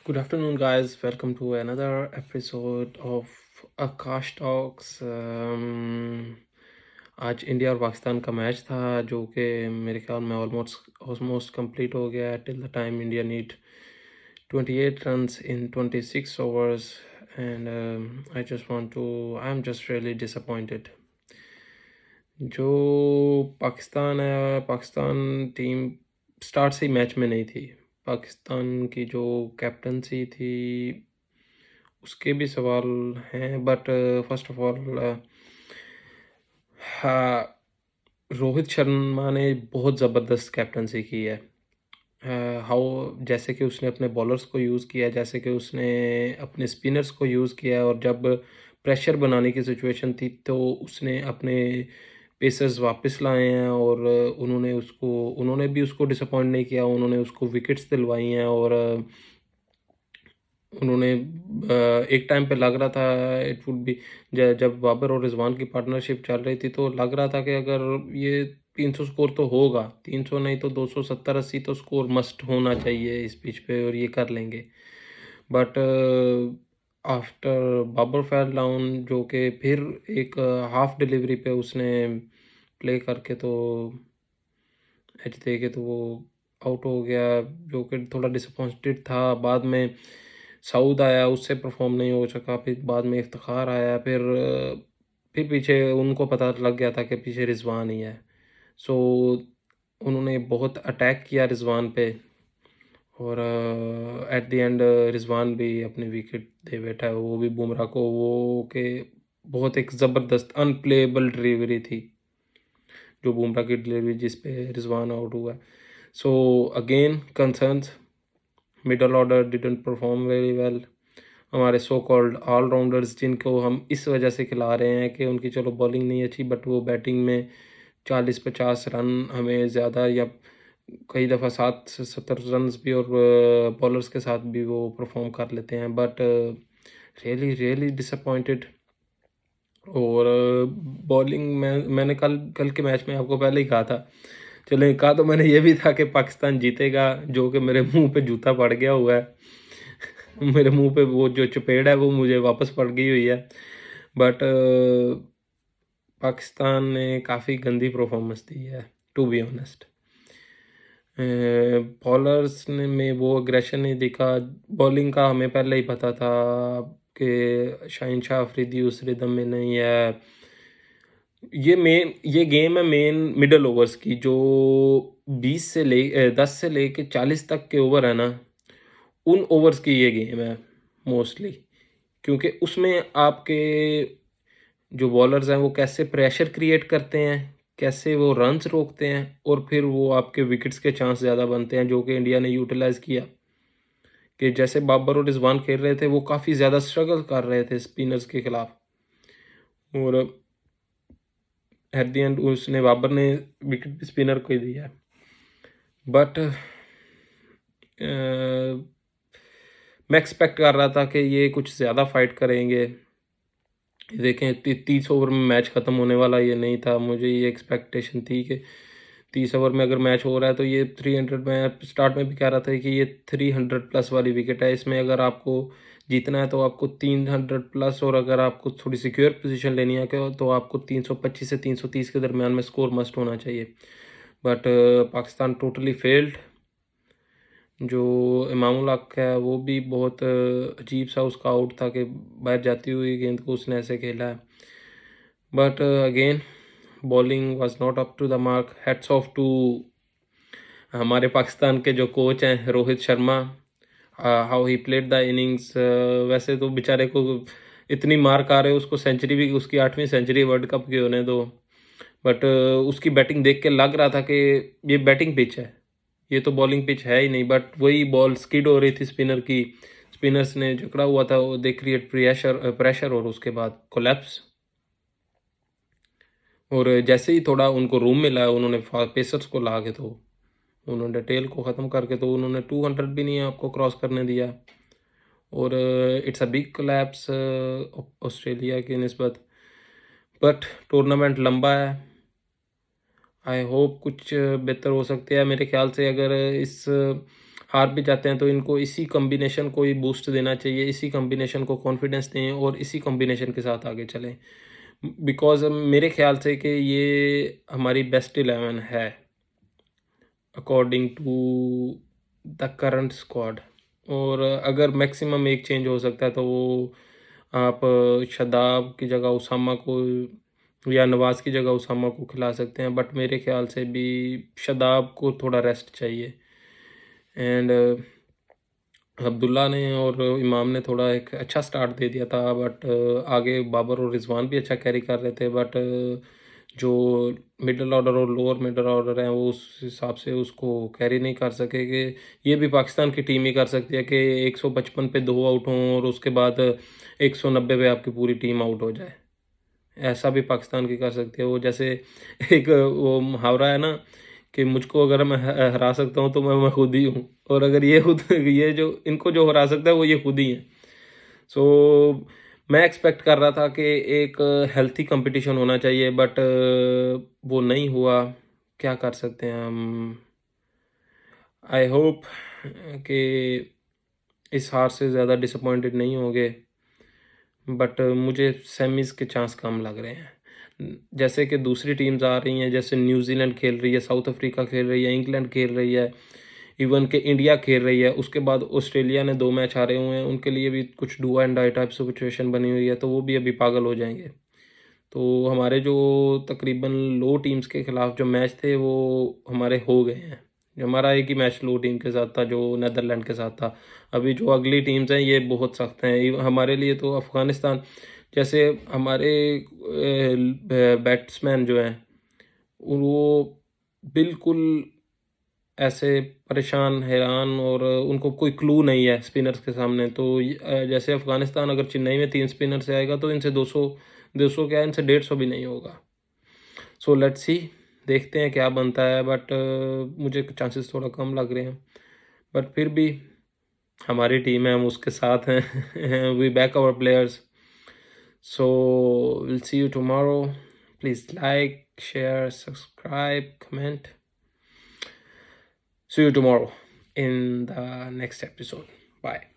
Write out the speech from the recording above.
Good afternoon, guys. Welcome to another episode of Akash Talks. आज India और पाकिस्तान का match था जो कि मेरे ख्याल में ऑलमोस्ट कंप्लीट हो गया है till the time India need 28 runs in 26 overs and I'm just really disappointed. जो पाकिस्तान टीम स्टार्ट से ही मैच में नहीं थी। पाकिस्तान की जो कैप्टनसी थी उसके भी सवाल हैं, बट फर्स्ट ऑफ ऑल हाँ, रोहित शर्मा ने बहुत ज़बरदस्त कैप्टनसी की है। जैसे कि उसने अपने बॉलर्स को यूज़ किया, जैसे कि उसने अपने स्पिनर्स को यूज़ किया, और जब प्रेशर बनाने की सिचुएशन थी तो उसने अपने पेसर्स वापस लाए हैं और उन्होंने भी उसको डिसअपॉइंट नहीं किया। उन्होंने उसको विकेट्स दिलवाई हैं और उन्होंने एक टाइम पे लग रहा था इट वुड बी जब बाबर और रिजवान की पार्टनरशिप चल रही थी तो लग रहा था कि अगर ये 300 स्कोर तो होगा, 300 नहीं तो 270-80 तो स्कोर मस्ट होना चाहिए इस पिच पे और ये कर लेंगे। But after Babar fell down, जो कि फिर एक हाफ डिलीवरी पे उसने प्ले करके तो एच दे के तो वो आउट हो गया, जो कि थोड़ा डिसअपॉइंटेड था। बाद में सऊद आया, उससे परफॉर्म नहीं हो सका। फिर बाद में इफ्तिखार आया, फिर पीछे उनको पता लग गया था कि पीछे रिजवान ही है। सो उन्होंने बहुत अटैक किया रिजवान पे और एट द एंड रिजवान भी अपनी विकेट दे बैठा है, वो भी बुमराह को। वो के बहुत एक ज़बरदस्त अनप्लेएबल डिलीवरी थी जो बुमराह की डिलीवरी जिस पे रिजवान आउट हुआ। So again concerns, middle order didn't perform very well. हमारे सो कॉल्ड ऑलराउंडर्स जिनको हम इस वजह से खिला रहे हैं कि उनकी चलो बॉलिंग नहीं अच्छी, बट वो बैटिंग में 40-50 रन हमें ज़्यादा, या कई दफ़ा 7 से 70 रन्स भी, और बॉलर्स के साथ भी वो परफॉर्म कर लेते हैं। But really really disappointed. और बॉलिंग में मैंने कल कल के मैच में आपको पहले ही कहा था, चलो कहा तो मैंने ये भी था कि पाकिस्तान जीतेगा, जो कि मेरे मुंह पे जूता पड़ गया हुआ है। मेरे मुंह पे वो जो चपेड़ है वो मुझे वापस पड़ गई हुई है। बट पाकिस्तान ने काफ़ी गंदी परफॉर्मेंस दी है, टू बी ऑनेस्ट। बॉलर्स ने में वो एग्रेशन नहीं दिखा। बॉलिंग का हमें पहले ही पता था कि शाहिन शाह अफरीदी उस रिदम में नहीं है। ये गेम है मेन मिडल ओवर्स की, जो 10 से लेके 40 तक के ओवर है ना, उन ओवर्स की ये गेम है मोस्टली। क्योंकि उसमें आपके जो बॉलर्स हैं वो कैसे प्रेशर क्रिएट करते हैं, कैसे वो रन्स रोकते हैं, और फिर वो आपके विकेट्स के चांस ज़्यादा बनते हैं, जो कि इंडिया ने यूटिलाइज़ किया। कि जैसे बाबर और रिजवान खेल रहे थे, वो काफ़ी ज़्यादा स्ट्रगल कर रहे थे स्पिनर्स के खिलाफ, और एट द एंड उसने बाबर ने विकेट स्पिनर को ही दिया। बट मैं एक्सपेक्ट कर रहा था कि ये कुछ ज़्यादा फाइट करेंगे। देखें 30 ओवर में मैच ख़त्म होने वाला ये नहीं था। मुझे ये एक्सपेक्टेशन थी कि 30 ओवर में अगर मैच हो रहा है तो ये 300, मैं स्टार्ट में भी कह रहा था कि ये 300 प्लस वाली विकेट है। इसमें अगर आपको जीतना है तो आपको 300 प्लस, और अगर आपको थोड़ी सिक्योर पोजीशन लेनी है तो आपको 325 से 330 के दरमियान में स्कोर मस्ट होना चाहिए। But Pakistan totally failed. जो इमामुल हक है वो भी बहुत अजीब सा उसका आउट था कि बाहर जाती हुई गेंद को उसने ऐसे खेला है। But again bowling was not up to the mark. Hats off to हमारे पाकिस्तान के जो कोच हैं Rohit Sharma, how he played the innings. वैसे तो बेचारे को इतनी मार्क आ रहे हैं, उसको सेंचुरी भी, उसकी 8वीं सेंचुरी वर्ल्ड कप की होने दो। बट उसकी बैटिंग देख के लग रहा था कि ये बैटिंग पिच है, ये तो बॉलिंग पिच है ही नहीं। बट वही बॉल स्किड हो रही थी स्पिनर की, स्पिनर्स ने जकड़ा हुआ था, वो दे क्रिएट प्रेशर और उसके बाद कोलैप्स। और जैसे ही थोड़ा उनको रूम मिला, उन्होंने पेसर्स को ला के तो उन्होंने टेल को ख़त्म करके तो उन्होंने 200 भी नहीं आपको क्रॉस करने दिया। और it's a big collapse Australia की निस्बत। बट टूर्नामेंट लंबा है, आई होप कुछ बेहतर हो सकते हैं। मेरे ख्याल से अगर इस हार भी जाते हैं तो इनको इसी कॉम्बिनेशन को ही बूस्ट देना चाहिए, इसी कॉम्बिनेशन को कॉन्फिडेंस दें और इसी कॉम्बिनेशन के साथ आगे चलें। बिकॉज़ मेरे ख़्याल से कि ये हमारी बेस्ट 11 है according to the current squad. और अगर मैक्सिमम एक चेंज हो सकता है तो वो आप शादाब की जगह उसामा को या नवाज़ की जगह उसामा को खिला सकते हैं, बट मेरे ख़्याल से भी शादाब को थोड़ा रेस्ट चाहिए। एंड अब्दुल्ला ने और इमाम ने थोड़ा एक अच्छा स्टार्ट दे दिया था, बट आगे बाबर और रिजवान भी अच्छा कैरी कर रहे थे, बट जो मिडल ऑर्डर और लोअर मिडल ऑर्डर हैं वो उस हिसाब से उसको कैरी नहीं कर सके। कि ये भी पाकिस्तान की टीम ही कर सकती है कि 155 पे 2 आउट हों और उसके बाद 190 पे आपकी पूरी टीम आउट हो जाए। ऐसा भी पाकिस्तान की कर सकती है। वो जैसे एक वो मुहावरा है ना कि मुझको अगर मैं हरा सकता हूँ तो मैं खुद ही हूँ, और अगर ये खुद ये जो इनको जो हरा सकता है वो ये खुद ही है। सो मैं एक्सपेक्ट कर रहा था कि एक हेल्थी कंपटीशन होना चाहिए, बट वो नहीं हुआ। क्या कर सकते हैं हम? आई होप कि इस हार से ज़्यादा डिसअपॉइंटेड नहीं होंगे, बट मुझे सेमीज़ के चांस कम लग रहे हैं। जैसे कि दूसरी टीम्स आ रही हैं, जैसे न्यूज़ीलैंड खेल रही है, साउथ अफ्रीका खेल रही है, इंग्लैंड खेल रही है, इवन कि इंडिया खेल रही है। उसके बाद ऑस्ट्रेलिया ने 2 मैच हारे हुए हैं, उनके लिए भी कुछ do and die type situation बनी हुई है, तो वो भी अभी पागल हो जाएँगे। तो हमारे जो तकरीबन लो टीम्स के खिलाफ जो मैच थे वो हमारे हो गए हैं। जो हमारा एक ही मैच लो टीम के साथ था जो नीदरलैंड के साथ था। अभी जो अगली टीम्स हैं ये बहुत सख्त हैं। हमारे लिए तो अफ़गानिस्तान जैसे हमारे बैट्समैन जो हैं वो बिल्कुल ऐसे परेशान, हैरान, और उनको कोई क्लू नहीं है स्पिनर्स के सामने। तो जैसे अफ़गानिस्तान अगर चेन्नई में 3 स्पिनर से आएगा तो इनसे 200 क्या, इनसे 150 भी नहीं होगा। सो लेट्स सी, देखते हैं क्या बनता है, बट मुझे चांसेस थोड़ा कम लग रहे हैं। बट फिर भी हमारी टीम है, हम उसके साथ हैं। We back our players. So will see you tomorrow. Please like, share, subscribe, comment. See you tomorrow in the next episode. Bye.